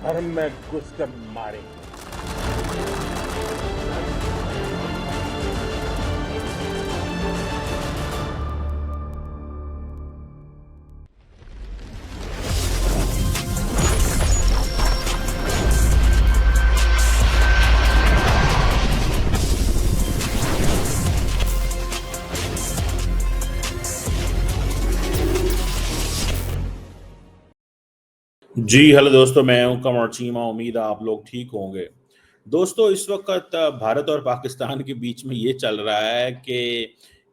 घर में घुसकर मारेंगे। जी हेलो दोस्तों, मैं हूं कमर चीमा। उम्मीद है आप लोग ठीक होंगे। दोस्तों, इस वक्त भारत और पाकिस्तान के बीच में ये चल रहा है कि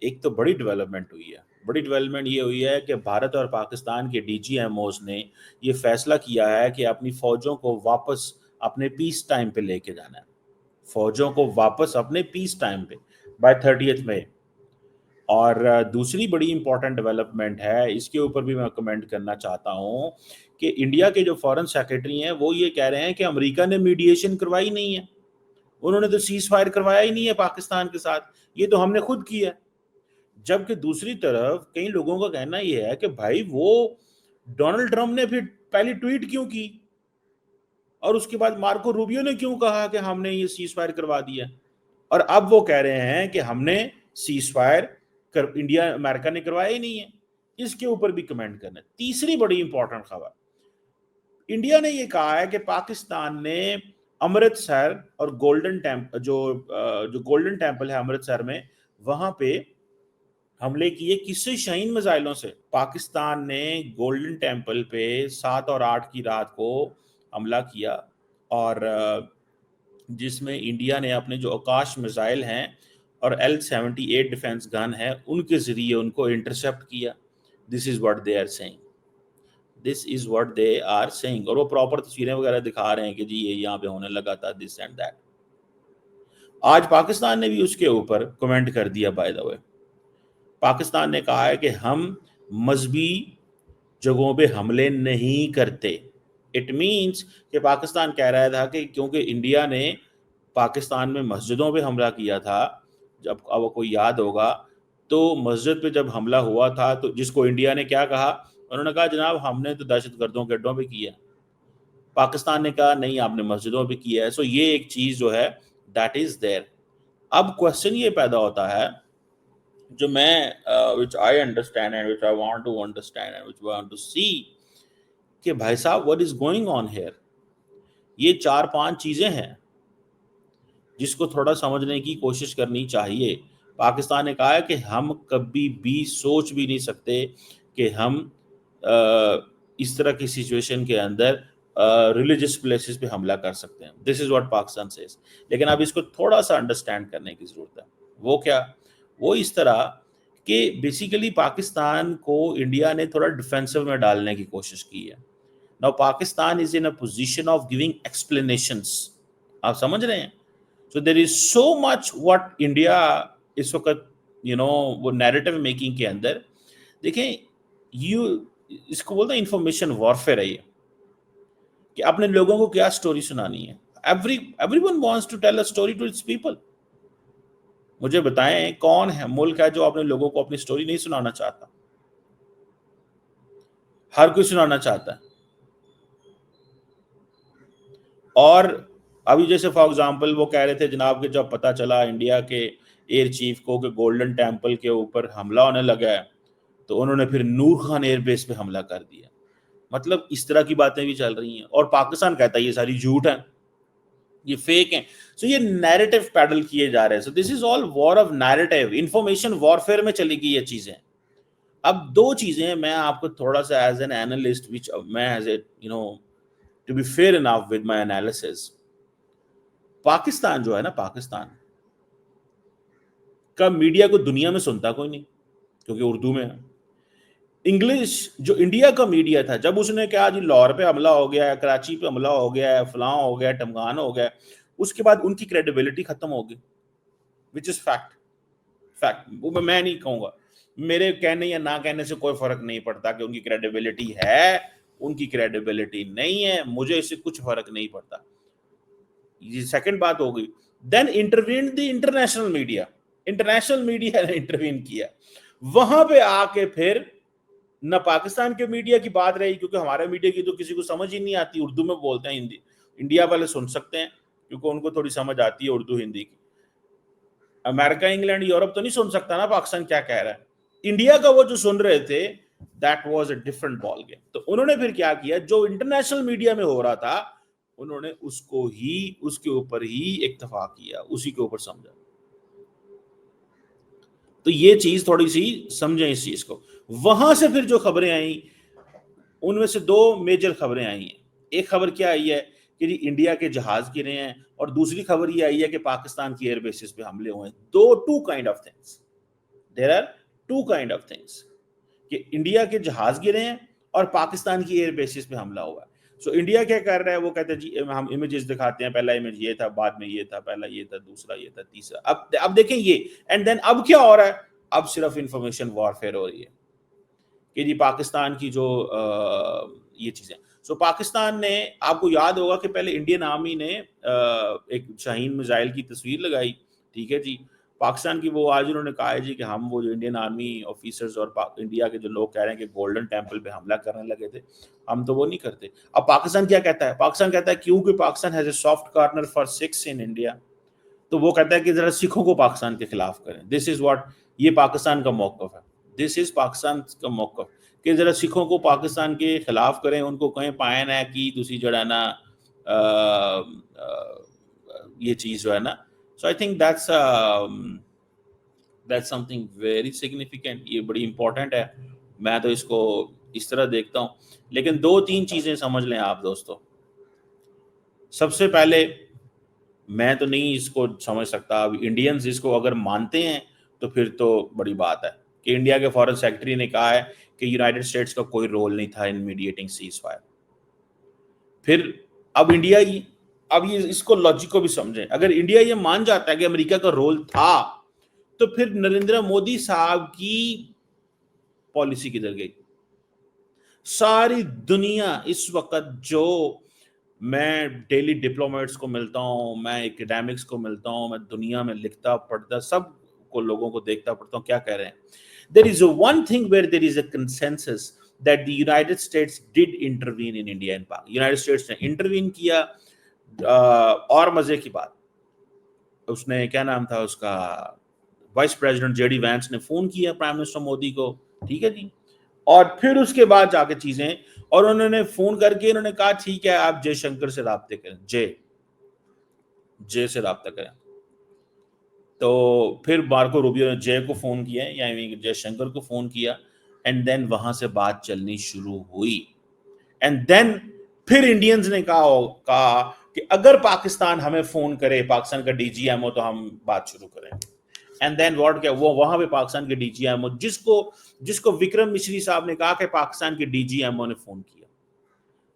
एक तो बड़ी डेवलपमेंट हुई है। बड़ी डेवलपमेंट ये हुई है कि भारत और पाकिस्तान के डीजीएमओस ने ये फैसला किया है कि अपनी फौजों को वापस अपने पीस टाइम पे लेके जाना है। फौजों को वापस अपने पीस टाइम पे बाय 30 मई। और दूसरी बड़ी इंपॉर्टेंट डेवलपमेंट है, इसके ऊपर भी मैं कमेंट करना चाहता हूं कि इंडिया के जो फॉरेन सेक्रेटरी हैं वो ये कह रहे हैं कि अमेरिका ने मीडिएशन करवाई नहीं है, उन्होंने तो सीज फायर करवाया ही नहीं है पाकिस्तान के साथ, ये तो हमने खुद किया है। जबकि दूसरी तरफ कई लोगों का कहना यह है कि भाई वो डोनाल्ड ट्रंप ने फिर पहली ट्वीट क्यों की और उसके बाद मार्को रूबियो ने क्यों कहा कि हमने ये सीज फायर करवा दिया, और अब वो कह रहे हैं कि हमने सीज फायर इंडिया अमेरिका ने करवाया ही नहीं है। इसके ऊपर भी कमेंट करना है। तीसरी बड़ी इंपॉर्टेंट खबर, इंडिया ने ये कहा है कि पाकिस्तान ने अमृतसर और गोल्डन टेम्पल जो गोल्डन टेम्पल है अमृतसर में, वहां पे हमले किए किससे? शाहीन मिसाइलों से। पाकिस्तान ने गोल्डन टेम्पल पे 7 और 8 की रात को हमला किया, और जिसमें इंडिया ने अपने जो आकाश मिसाइल हैं और L-78 डिफेंस गन है उनके जरिए उनको इंटरसेप्ट किया। This is what they are saying, this is what they are saying. और वो प्रॉपर तस्वीरें वगैरह दिखा रहे हैं कि जी ये यहाँ पे होने लगा था, दिस एंड दैट। आज पाकिस्तान ने भी उसके ऊपर कमेंट कर दिया। बाय द वे, पाकिस्तान ने कहा है कि हम मजहबी जगहों पे हमले नहीं करते। इट मीन्स कि पाकिस्तान कह रहा था कि क्योंकि इंडिया ने पाकिस्तान में मस्जिदों पे हमला किया था, जब अब कोई याद होगा तो मस्जिद पे जब हमला हुआ था तो जिसको इंडिया ने क्या कहा, उन्होंने कहा जनाब हमने तो दहशतगर्दों के अड्डों पे किया। पाकिस्तान ने कहा नहीं आपने मस्जिदों पे किया है। सो ये एक चीज जो है दैट इज देयर। अब क्वेश्चन ये पैदा होता है जो मैं which I understand and which I want to understand and which want to see कि भाई साहब what is going on here. ये 4-5 चीजें हैं जिसको थोड़ा समझने की कोशिश करनी चाहिए। पाकिस्तान ने कहा है कि हम कभी भी सोच भी नहीं सकते कि हम इस तरह की सिचुएशन के अंदर रिलीजियस प्लेसेस पे हमला कर सकते हैं। This is what Pakistan says. लेकिन अब इसको थोड़ा सा अंडरस्टैंड करने की जरूरत है। वो क्या? वो इस तरह कि बेसिकली पाकिस्तान को इंडिया ने थोड़ा डिफेंसिव में डालने की कोशिश की है। Now Pakistan is in a position of giving explanations. आप समझ रहे हैं? So there is so much what India इस वक्त वो नैरेटिव मेकिंग के अंदर देखें। यू इसको बोलते हैं इंफॉर्मेशन वॉरफेयर है ये, कि अपने लोगों को क्या स्टोरी सुनानी है। Everyone wants to tell a story to its people. मुझे बताएं कौन है मुल्क है जो अपने लोगों को अपनी स्टोरी नहीं सुनाना चाहता? हर कोई सुनाना चाहता है। और अभी जैसे फॉर एग्जांपल वो कह रहे थे जनाब कि जब पता चला इंडिया के एयर चीफ को कि गोल्डन टेम्पल के ऊपर हमला होने लगा है तो उन्होंने फिर नूर खान एयरबेस पे हमला कर दिया। मतलब इस तरह की बातें भी चल रही हैं और पाकिस्तान कहता है ये सारी झूठ है, ये फेक है। सो ये नैरेटिव पैडल किए जा रहे हैं। So this is all war of narrative, information warfare में चली गई ये चीजें। अब दो चीजें मैं आपको थोड़ा सा एज एन एनालिस्ट विच मैं as a to be fair enough with my analysis, Pakistan जो है ना, पाकिस्तान का मीडिया को दुनिया में सुनता कोई नहीं क्योंकि उर्दू में है। इंग्लिश जो इंडिया का मीडिया था, जब उसने कहा जी लाहौर पे हमला हो गया है, कराची पे हमला हो गया है, फलां हो गया, टमगान हो गया, उसके बाद उनकी क्रेडिबिलिटी खत्म हो गई, विच इज फैक्ट। फैक्ट वो मैं नहीं कहूंगा, मेरे कहने या ना कहने से कोई फर्क नहीं पड़ता कि उनकी क्रेडिबिलिटी है, उनकी क्रेडिबिलिटी नहीं है, मुझे इससे कुछ फर्क नहीं पड़ता। ये सेकंड बात हो गई। Then intervene the international media. International media ने इंटरवीन किया। वहां पे आके फिर न पाकिस्तान के मीडिया की बात रही, क्योंकि हमारे मीडिया की तो किसी को समझ ही नहीं आती, उर्दू में बोलते हैं, हिंदी इंडिया वाले सुन सकते हैं क्योंकि उनको थोड़ी समझ आती है उर्दू हिंदी की। अमेरिका, इंग्लैंड, यूरोप तो नहीं सुन सकता ना पाकिस्तान क्या कह रहा है। इंडिया का वो जो सुन रहे थे, that was a different ball game. तो उन्होंने फिर क्या किया, जो इंटरनेशनल मीडिया में हो रहा था उन्होंने उसको ही, उसके ऊपर ही इत्तेफाक किया, उसी के ऊपर समझा। तो ये चीज थोड़ी सी समझें इस चीज को। वहां से फिर जो खबरें आई उनमें से दो मेजर खबरें आई हैं। एक खबर क्या आई है कि जी इंडिया के जहाज गिरे हैं, और दूसरी खबर ये आई है कि पाकिस्तान की एयर बेसिस पे हमले हुए हैं। Two kind of things, there are two kind of things, कि इंडिया के जहाज गिरे हैं और पाकिस्तान की एयर बेसिस पे हमला हुआ है। सो इंडिया क्या कर रहा है, वो कहते हैं जी हम इमेजेस दिखाते हैं, पहला इमेज ये था, बाद में ये था, पहला ये था, दूसरा ये था, तीसरा। अब देखें ये, एंड देन अब क्या हो रहा है, अब सिर्फ इंफॉर्मेशन वॉरफेयर हो रही है कि जी पाकिस्तान की जो ये चीजें। सो पाकिस्तान ने, आपको याद होगा कि पहले इंडियन आर्मी ने एक शाहीन मिसाइल की तस्वीर लगाई, ठीक है जी। पाकिस्तान की वो आज उन्होंने कहा है जी कि हम वो जो इंडियन आर्मी ऑफिसर्स और इंडिया के जो लोग कह रहे हैं कि गोल्डन टेम्पल पे हमला करने लगे थे, हम तो वो नहीं करते। अब पाकिस्तान क्या कहता है, पाकिस्तान कहता है क्योंकि Pakistan has a soft corner for Sikhs in India, तो वो कहता है कि जरा सिखों को पाकिस्तान के खिलाफ करें। दिस इज व्हाट, ये पाकिस्तान का मौक़िफ़ है, दिस इज पाकिस्तान का मौक़िफ़ कि जरा सिखों को पाकिस्तान के खिलाफ करें, उनको कहें पायन है कि तुसी जड़ा ना ये चीज जो है ना। So I think that's something very significant, ये बड़ी इंपॉर्टेंट है। मैं तो इसको इस तरह देखता हूँ। लेकिन दो तीन चीजें समझ लें आप दोस्तों। सबसे पहले, मैं तो नहीं इसको समझ सकता, अब इंडियंस इसको अगर मानते हैं तो फिर तो बड़ी बात है कि इंडिया के फॉरेन सेक्रेटरी ने कहा है कि यूनाइटेड स्टेट्स का कोई रोल नहीं था इन मीडिएटिंग सीज फायर। फिर अब इंडिया ही, अब ये इसको लॉजिक को भी समझें, अगर इंडिया ये मान जाता है कि अमेरिका का रोल था, तो फिर नरेंद्र मोदी साहब की पॉलिसी किधर गई? सारी दुनिया इस वक्त, जो मैं डेली डिप्लोमेट्स को मिलता हूँ, मैं एकेडमिक्स को मिलता हूँ, मैं दुनिया में लिखता पढ़ता सब को लोगों को देखता पढ़ता हूँ, क्या कह रहे हैं? There is one thing where there is a consensus that the United States did intervene in India and Pakistan. United States ने intervene किया। और मजे की बात, उसने क्या नाम था उसका, वाइस प्रेसिडेंट जेडी वैंस ने फोन किया प्राइम मिनिस्टर मोदी को, ठीक है जी। और फिर उसके बाद जाके चीजें, और उन्होंने फोन करके उन्होंने कहा ठीक है आप जयशंकर से राब्ते करें, जय से राब्ता करें। तो फिर मार्को रूबियो ने जय को फोन किया, यानी जयशंकर को फोन किया, एंड देन वहां से बात चलनी शुरू हुई। एंड देन फिर इंडियंस ने कहा कि अगर पाकिस्तान हमें फोन करे, पाकिस्तान का डीजीएमओ, तो हम बात शुरू करेंगे। एंड देन व्हाट, क्या वो वहां पे पाकिस्तान के डीजीएमओ, जिसको विक्रम मिश्री साहब ने कहा कि पाकिस्तान के डीजीएमओ ने फोन किया,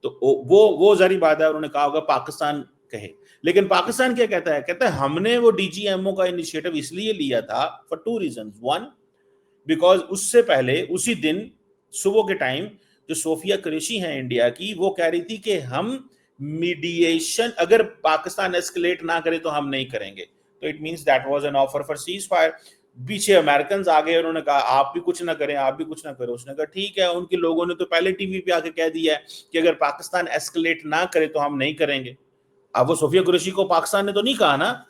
तो वो जारी बात है, उन्होंने कहा होगा पाकिस्तान कहे। लेकिन पाकिस्तान क्या कहता है, कहता है हमने वो डीजीएमओ का इनिशिएटिव इसलिए लिया था for two reasons. One, because उससे पहले उसी दिन सुबह के टाइम जो सोफिया कुरैशी है इंडिया की, वो कह रही थी कि हम मीडिएशन, अगर पाकिस्तान एस्केलेट ना करे तो हम नहीं करेंगे। तो it means that was an offer for cease fire. पीछे अमेरिकन आ गए, उन्होंने कहा आप भी कुछ ना करें, आप भी कुछ ना करो। उसने कहा ठीक है, उनके लोगों ने तो पहले टीवी पे आके कह दिया है कि अगर पाकिस्तान एस्केलेट ना करे तो हम नहीं करेंगे। अब वो सोफिया कुरैशी को पाकिस्तान ने तो नहीं कहा ना,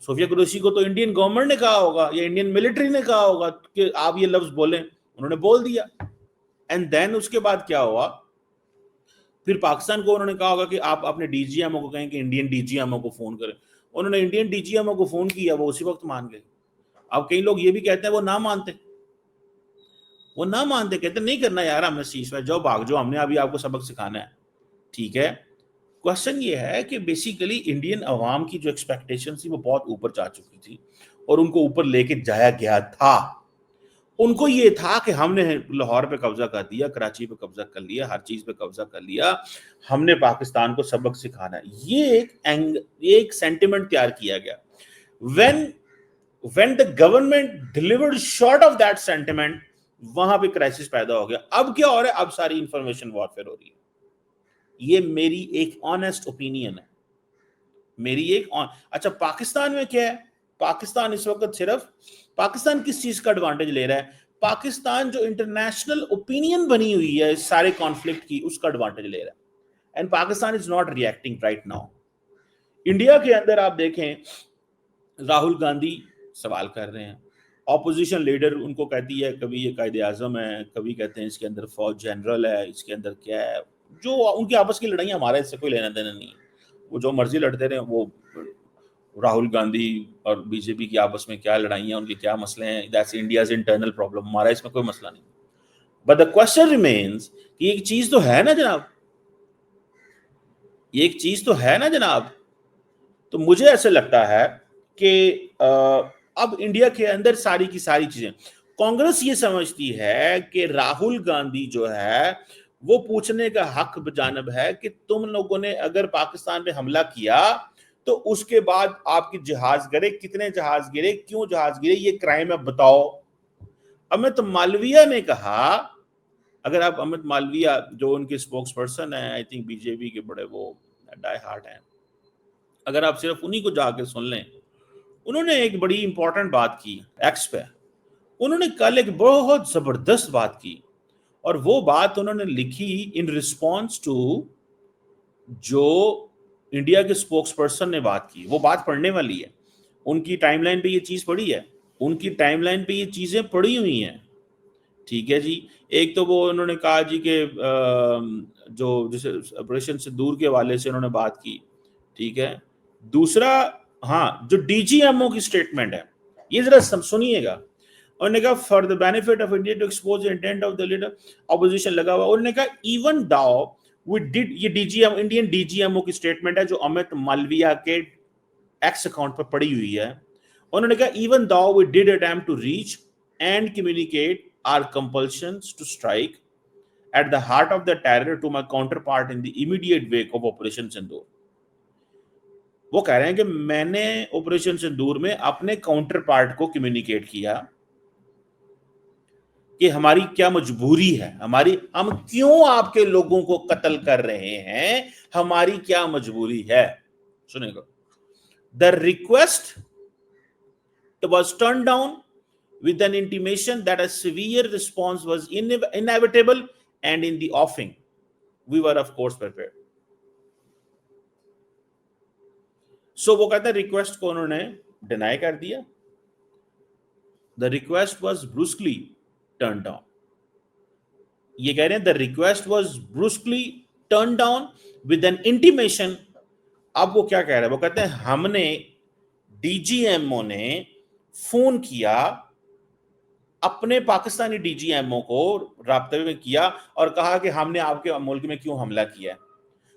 सोफिया कुरैशी को तो इंडियन गवर्नमेंट ने कहा होगा या इंडियन मिलिट्री ने कहा होगा कि आप ये लफ्ज बोलें, उन्होंने बोल दिया। एंड देन उसके बाद क्या हुआ, फिर पाकिस्तान को उन्होंने कहा होगा कि आप अपने डीजीएमओ को कहें कि इंडियन डीजीएमओ को फोन करें। उन्होंने इंडियन डीजीएमओ को फोन किया, वो उसी वक्त मान गए। अब कई लोग ये भी कहते हैं वो ना मानते, कहते नहीं करना यार हमने सीज फायर, जाओ भाग जाओ, हमने अभी आपको सबक सिखाना है, ठीक है। क्वेश्चन ये है कि बेसिकली इंडियन अवाम की जो एक्सपेक्टेशन थी वो बहुत ऊपर जा चुकी थी, और उनको ऊपर लेके जाया गया था। उनको ये था कि हमने लाहौर पे कब्जा कर दिया, कराची पे कब्जा कर लिया, हर चीज पे कब्जा कर लिया, हमने पाकिस्तान को सबक सिखाना है। ये एक सेंटिमेंट तैयार किया गया। when the government delivered short of that sentiment, वहां पे क्राइसिस पैदा हो गया। अब क्या हो रहा है, अब सारी इंफॉर्मेशन वॉरफेयर हो रही है। ये मेरी एक ऑनेस्ट ओपिनियन है, अच्छा पाकिस्तान में क्या है, पाकिस्तान इस वक्त सिर्फ, पाकिस्तान किस चीज का एडवांटेज ले रहा है, पाकिस्तान जो इंटरनेशनल ओपिनियन बनी हुई है इस सारे कॉन्फ्लिक्ट की, उसका एडवांटेज ले रहा है। and Pakistan is not reacting right now. India के अंदर आप देखें राहुल गांधी सवाल कर रहे हैं, ऑपोजिशन लीडर उनको कहती है कभी ये कायदे आजम है, कभी कहते हैं इसके अंदर फौज जनरल है, इसके अंदर क्या है, जो उनकी आपस की लड़ाइयाँ हमारे इससे कोई लेना देना नहीं है, वो जो मर्जी लड़ते रहे, वो राहुल गांधी और बीजेपी की आपस में क्या लड़ाइयाँ, उनके क्या मसले हैं, दैट्स इंडियाज इंटरनल प्रॉब्लम, हमारा इसमें कोई मसला नहीं. बट द क्वेश्चन रिमेन्स कि एक चीज तो है ना जनाब, एक चीज तो है ना जनाब. तो मुझे ऐसा लगता है कि अब इंडिया के अंदर सारी की सारी चीजें, कांग्रेस ये समझती है कि राहुल गांधी जो है वो पूछने का हक बजानब है कि तुम लोगों ने अगर पाकिस्तान पे हमला किया तो उसके बाद आपकी जहाज गिरे, कितने जहाज गिरे, क्यों जहाज गिरे, ये क्राइम है बताओ. अमित मालविया ने कहा, अगर आप अमित मालविया जो उनके स्पोक्स पर्सन है, आई थिंक बीजेपी के बड़े वो डाई हार्ट हैं, अगर आप सिर्फ उन्हीं को जाके सुन लें, उन्होंने एक बड़ी इंपॉर्टेंट बात की एक्स पे. उन्होंने कल एक बहुत जबरदस्त बात की और वो बात उन्होंने लिखी इन रिस्पॉन्स टू जो इंडिया के स्पोक्स पर्सन ने बात की. वो बात पढ़ने वाली है, उनकी टाइमलाइन पे ये चीज पड़ी है, उनकी टाइमलाइन पे ये चीजें पड़ी हुई हैं. ठीक है जी. एक तो वो उन्होंने कहा जी कि जो जैसे ऑपरेशन से दूर के हवाले से उन्होंने बात की. ठीक है. दूसरा, हाँ, जो डीजीएमओ की स्टेटमेंट है ये जरा सुनिएगा. उन्होंने कहा for the benefit of India to expose the intent of the leader opposition लगा हुआ. उन्होंने कहा इवन दाउ वी डिड, ये डीजीएम इंडियन डीजीएमओ की स्टेटमेंट है जो अमित मालविया के एक्स अकाउंट पर पड़ी हुई है. उन्होंने कहा even though we did attempt to reach and communicate our compulsions to strike at the heart of the terror to my counterpart in the immediate wake of Operation Sindoor. वो कह रहे हैं कि मैंने ऑपरेशन सिंदूर में अपने काउंटर पार्ट को communicate किया कि हमारी क्या मजबूरी है, हमारी, हम क्यों आपके लोगों को कत्ल कर रहे हैं, हमारी क्या मजबूरी है. सुनेगा. The request was turned down with an intimation that a severe response was inevitable and in the offing. We were of course prepared. So वो कहते हैं रिक्वेस्ट को उन्होंने डिनाई कर दिया. The request was brusquely turned down. ये कह रहे हैं the request was brusquely turned down with an intimation. अब वो क्या कह रहे हैं, वो कहते हैं हमने डीजीएमओ ने फोन किया, अपने पाकिस्तानी डीजीएमओ को राब्ते में किया और कहा कि हमने आपके मुल्क में क्यों हमला किया.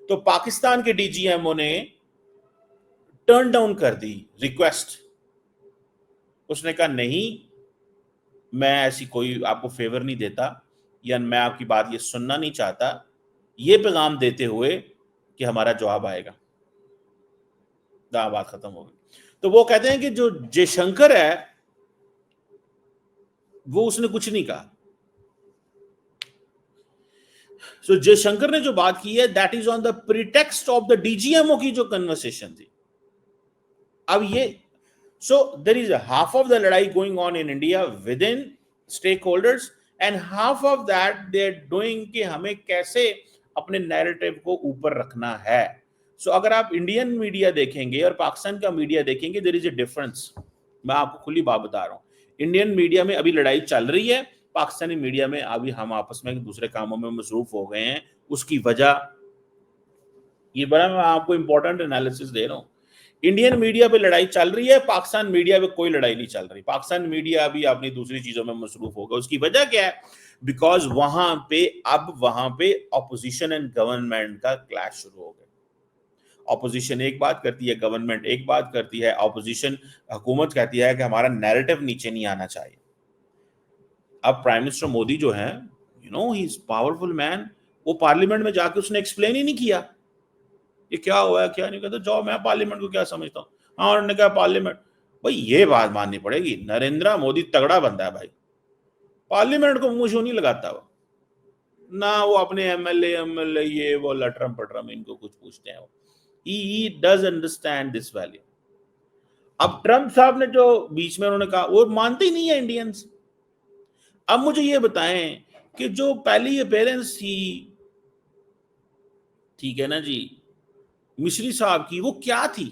तो पाकिस्तान के डीजीएमओ ने टर्न डाउन कर दी रिक्वेस्ट. उसने कहा नहीं, मैं ऐसी कोई आपको फेवर नहीं देता या मैं आपकी बात ये सुनना नहीं चाहता, ये पैगाम देते हुए कि हमारा जवाब आएगा. बात खत्म हो गई. तो वो कहते हैं कि जो जयशंकर है वो उसने कुछ नहीं कहा. सो जयशंकर ने जो बात की है that is on the pretext of the DGMO की जो कन्वर्सेशन थी. अब ये so there is half of the लड़ाई going on in India within stakeholders and half of that they are doing कि हमें कैसे अपने नैरेटिव को ऊपर रखना है. सो अगर आप इंडियन मीडिया देखेंगे और पाकिस्तान का मीडिया देखेंगे, देयर इज ए डिफरेंस. मैं आपको खुली बात बता रहा हूं, इंडियन मीडिया में अभी लड़ाई चल रही है, पाकिस्तानी मीडिया में अभी हम आपस में दूसरे कामों में मसरूफ हो गए हैं. उसकी वजह ये बड़ा, मैं आपको इंपॉर्टेंट एनालिसिस दे रहा हूं. इंडियन मीडिया पे लड़ाई चल रही है, पाकिस्तान मीडिया पे कोई लड़ाई नहीं चल रही. पाकिस्तान मीडिया अभी अपनी दूसरी चीजों में मसरूफ होगा. उसकी वजह क्या है? बिकॉज वहां पे ऑपोजिशन एंड गवर्नमेंट का क्लैश शुरू हो गया. ऑपोजिशन एक बात करती है, गवर्नमेंट एक बात करती है. ऑपोजिशन हुकूमत कहती है कि हमारा नैरेटिव नीचे नहीं आना चाहिए. अब प्राइम मिनिस्टर मोदी जो है, you know, he is powerful man. वो पार्लियामेंट में जाके उसने एक्सप्लेन ही नहीं किया ये क्या हुआ है क्या नहीं. कहता जाओ, मैं पार्लियामेंट को क्या समझता हूँ. हाँ, उन्होंने कहा पार्लियामेंट. भाई ये बात माननी पड़ेगी, नरेंद्र मोदी तगड़ा बंदा है भाई. पार्लियामेंट को मुंह नहीं लगाता वो ना, वो अपने एमएलए ये वो लटरम पटरम इनको कुछ पूछते हैं. He does understand this value. अब ट्रम्प साहब ने जो बीच में उन्होंने कहा वो मानते ही नहीं है इंडियंस. अब मुझे ये बताएं कि जो पहली अपीयरेंस थी ठीक है ना जी, मिश्री साहब की वो क्या थी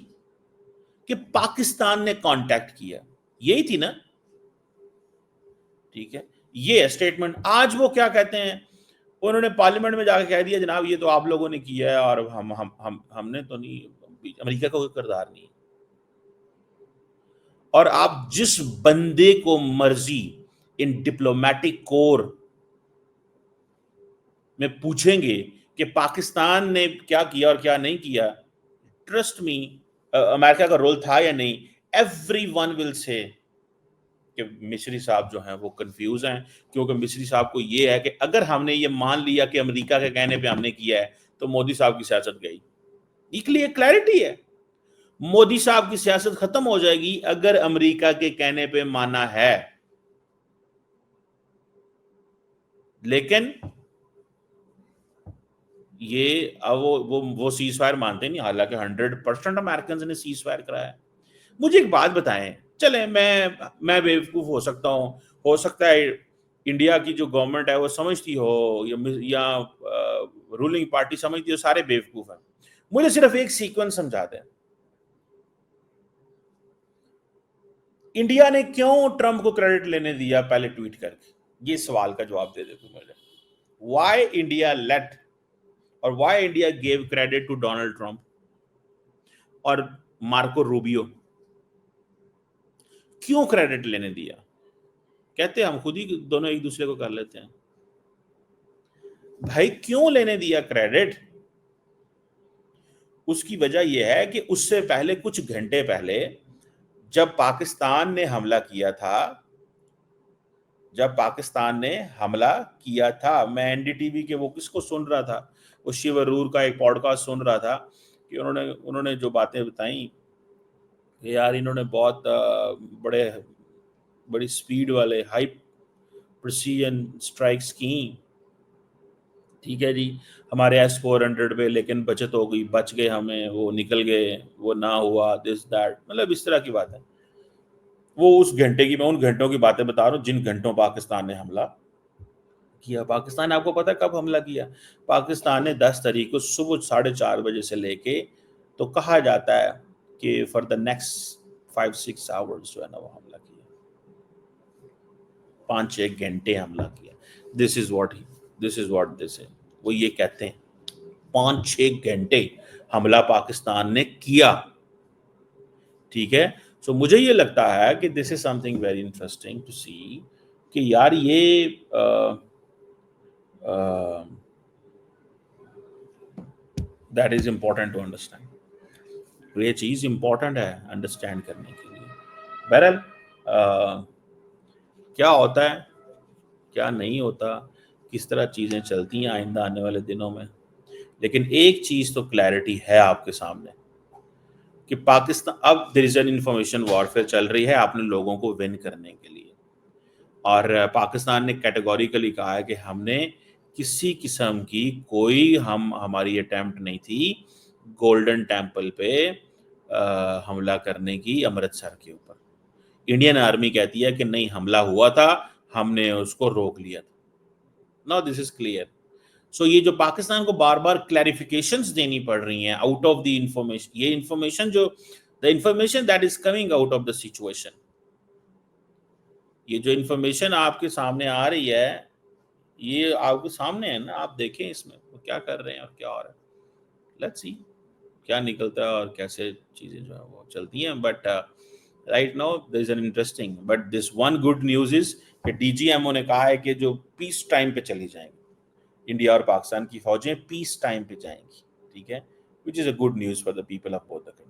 कि पाकिस्तान ने कांटेक्ट किया, यही थी ना, ठीक है। ये स्टेटमेंट आज वो क्या कहते हैं, उन्होंने पार्लियामेंट में जाकर कह दिया जनाब ये तो आप लोगों ने किया है और हमने तो नहीं, अमेरिका का कोई किरदार नहीं। और आप जिस बंदे को मर्जी इन डिप्लोमेटिक कोर में पूछेंगे कि पाकिस्तान ने क्या किया और क्या नहीं किया, ट्रस्ट मी, अमेरिका का रोल था या नहीं, एवरीवन विल से कि मिश्री साहब जो हैं वो कंफ्यूज हैं, क्योंकि मिश्री साहब को ये है कि अगर हमने ये मान लिया कि अमेरिका के कहने पे हमने किया है तो मोदी साहब की सियासत गई। इसलिए क्लैरिटी है, मोदी साहब की सियासत खत्म हो जाएगी अगर अमेरिका के कहने पे माना है। लेकिन ये अब वो सीज फायर मानते नहीं, हालांकि 100% अमेरिकन ने सीज फायर कराया। मुझे एक बात बताएं, चले मैं बेवकूफ हो सकता हूं, हो सकता है इंडिया की जो गवर्नमेंट है वो समझती हो या रूलिंग पार्टी समझती हो सारे बेवकूफ हैं। मुझे सिर्फ एक सीक्वेंस समझा दें, इंडिया ने क्यों ट्रंप को क्रेडिट लेने दिया पहले ट्वीट करके, ये सवाल का जवाब दे दे तू मुझे। व्हाई इंडिया लेट और why India gave credit to Donald Trump और मार्को रूबियो, क्यों क्रेडिट लेने दिया? कहते हम खुद ही दोनों एक दूसरे को कर लेते हैं भाई, क्यों लेने दिया क्रेडिट? उसकी वजह यह है कि उससे पहले कुछ घंटे पहले जब पाकिस्तान ने हमला किया था, मैं एनडीटीवी के वो किसको सुन रहा था, वो शिव अरूर का एक पॉडकास्ट सुन रहा था कि उन्होंने जो बातें बताई कि यार इन्होंने बहुत बड़ी स्पीड वाले हाई प्रिसीजन स्ट्राइक्स की, ठीक है जी, हमारे S-400 पे लेकिन बचत हो गई, बच गए, हमें वो निकल गए, वो ना हुआ, दिस दैट, मतलब इस तरह की बात है। वो मैं उन घंटों की बातें बता रहा हूँ जिन घंटों पाकिस्तान ने हमला किया। पाकिस्तान ने, आपको पता है कब हमला किया? पाकिस्तान ने 10 तारीख को सुबह 4:30 बजे से लेके, तो कहा जाता है कि फॉर द नेक्स्ट 5-6 आवर्स जो है ना वो हमला किया, 5-6 घंटे हमला किया। दिस इज व्हाट दिस है, वो ये कहते हैं 5-6 घंटे हमला पाकिस्तान ने किया, ठीक है। सो मुझे ये लगता है कि this is something very interesting to see कि यार ये that is important to understand, ये चीज इंपॉर्टेंट है अंडरस्टैंड करने के लिए। बहरहाल क्या होता है क्या नहीं होता, किस तरह चीजें चलती हैं आइंदा आने वाले दिनों में, लेकिन एक चीज तो क्लैरिटी है आपके सामने कि पाकिस्तान, अब there is an information warfare चल रही है अपने लोगों को विन करने के लिए, और पाकिस्तान ने कैटेगोरिकली कहा है कि हमने किसी किस्म की कोई हमारी अटेम्प्ट नहीं थी गोल्डन टेम्पल पे हमला करने की अमृतसर के ऊपर। इंडियन आर्मी कहती है कि नहीं, हमला हुआ था, हमने उसको रोक लिया था। Now this is clear. So ये जो पाकिस्तान को बार बार क्लैरिफिकेशंस देनी पड़ रही हैं आउट ऑफ द इंफॉर्मेशन, ये information the information that is coming out of the situation, ये जो इंफॉर्मेशन आपके सामने आ रही है, ये आपके सामने है ना, आप देखें इसमें वो क्या कर रहे हैं और क्या हो रहा है। लेट्स सी क्या निकलता है और कैसे चीजें जो है वो चलती हैं। But right now there is an interesting, but this one good news is कि डीजीएमओ ने कहा है कि जो पीस टाइम पे चली जाएंगी, इंडिया और पाकिस्तान की फौजें पीस टाइम पे जाएंगी, ठीक है, which is a good news for the people of both the countries.